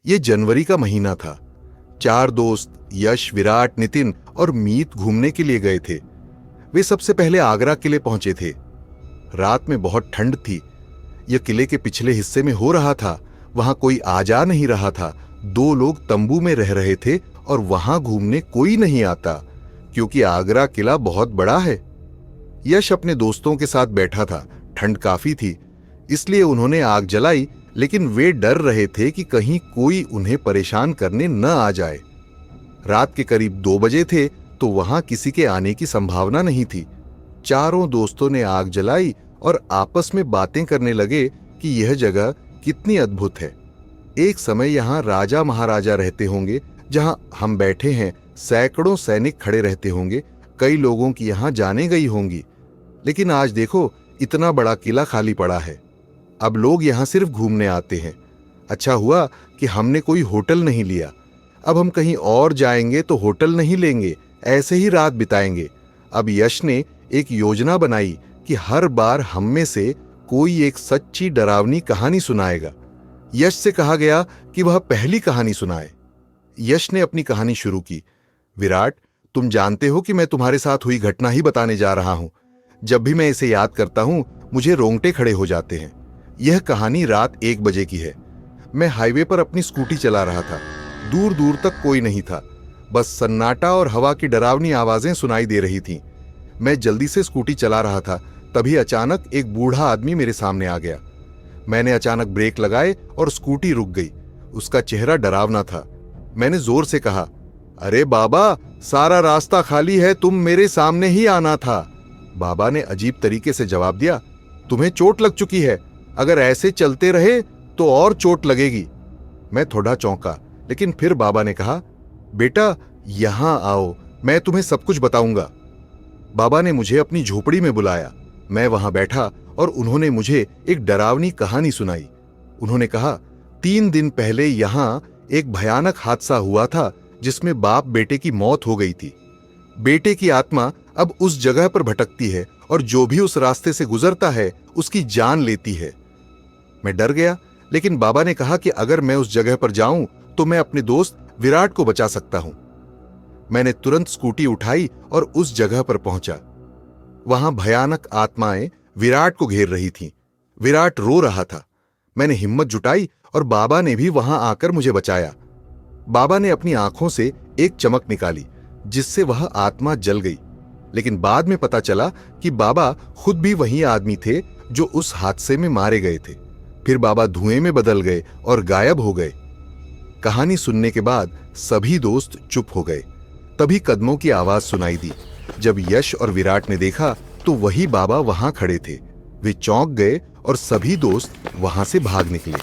ये जनवरी का महीना था। 4 दोस्त यश, विराट, नितिन और मीत घूमने के लिए गए थे। वे सबसे पहले आगरा किले पहुंचे थे। रात में बहुत ठंड थी। यह किले के पिछले हिस्से में हो रहा था। वहां कोई आ जा नहीं रहा था। 2 लोग तंबू में रह रहे थे और वहां घूमने कोई नहीं आता, क्योंकि आगरा किला बहुत बड़ा है। यश अपने दोस्तों के साथ बैठा था। ठंड काफी थी, इसलिए उन्होंने आग जलाई, लेकिन वे डर रहे थे कि कहीं कोई उन्हें परेशान करने न आ जाए। रात के करीब 2 बजे थे, तो वहां किसी के आने की संभावना नहीं थी। चारों दोस्तों ने आग जलाई और आपस में बातें करने लगे कि यह जगह कितनी अद्भुत है। एक समय यहां राजा महाराजा रहते होंगे। जहां हम बैठे हैं, सैकड़ों सैनिक खड़े रहते होंगे। कई लोगों की यहां जाने गई होंगी। लेकिन आज देखो, इतना बड़ा किला खाली पड़ा है। अब लोग यहां सिर्फ घूमने आते हैं। अच्छा हुआ कि हमने कोई होटल नहीं लिया। अब हम कहीं और जाएंगे तो होटल नहीं लेंगे, ऐसे ही रात बिताएंगे। अब यश ने एक योजना बनाई कि हर बार हम में से कोई एक सच्ची डरावनी कहानी सुनाएगा। यश से कहा गया कि वह पहली कहानी सुनाए। यश ने अपनी कहानी शुरू की। विराट, तुम जानते हो कि मैं तुम्हारे साथ हुई घटना ही बताने जा रहा हूं। जब भी मैं इसे याद करता हूं, मुझे रोंगटे खड़े हो जाते हैं। यह कहानी रात 1 बजे की है। मैं हाईवे पर अपनी स्कूटी चला रहा था। दूर दूर तक कोई नहीं था, बस सन्नाटा और हवा की डरावनी आवाजें सुनाई दे रही थीं। मैं जल्दी से स्कूटी चला रहा था, तभी अचानक एक बूढ़ा आदमी मेरे सामने आ गया। मैंने अचानक ब्रेक लगाए और स्कूटी रुक गई। उसका चेहरा डरावना था। मैंने जोर से कहा, अरे बाबा, सारा रास्ता खाली है, तुम मेरे सामने ही आना था। बाबा ने अजीब तरीके से जवाब दिया, तुम्हें चोट लग चुकी है, अगर ऐसे चलते रहे तो और चोट लगेगी। मैं थोड़ा चौंका, लेकिन फिर बाबा ने कहा, बेटा यहां आओ, मैं तुम्हें सब कुछ बताऊंगा। बाबा ने मुझे अपनी झोपड़ी में बुलाया। मैं वहां बैठा और उन्होंने मुझे एक डरावनी कहानी सुनाई। उन्होंने कहा, 3 दिन पहले यहां एक भयानक हादसा हुआ था, जिसमें बाप बेटे की मौत हो गई थी। बेटे की आत्मा अब उस जगह पर भटकती है और जो भी उस रास्ते से गुजरता है उसकी जान लेती है। मैं डर गया, लेकिन बाबा ने कहा कि अगर मैं उस जगह पर जाऊं तो मैं अपने दोस्त विराट को बचा सकता हूं। मैंने तुरंत स्कूटी उठाई और उस जगह पर पहुंचा। वहां भयानक आत्माएं विराट को घेर रही थीं। विराट रो रहा था। मैंने हिम्मत जुटाई और बाबा ने भी वहां आकर मुझे बचाया। बाबा ने अपनी आंखों से एक चमक निकाली, जिससे वह आत्मा जल गई। लेकिन बाद में पता चला कि बाबा खुद भी वही आदमी थे जो उस हादसे में मारे गए थे। फिर बाबा धुएं में बदल गए और गायब हो गए। कहानी सुनने के बाद सभी दोस्त चुप हो गए। तभी कदमों की आवाज सुनाई दी। जब यश और विराट ने देखा तो वही बाबा वहां खड़े थे। वे चौंक गए और सभी दोस्त वहां से भाग निकले।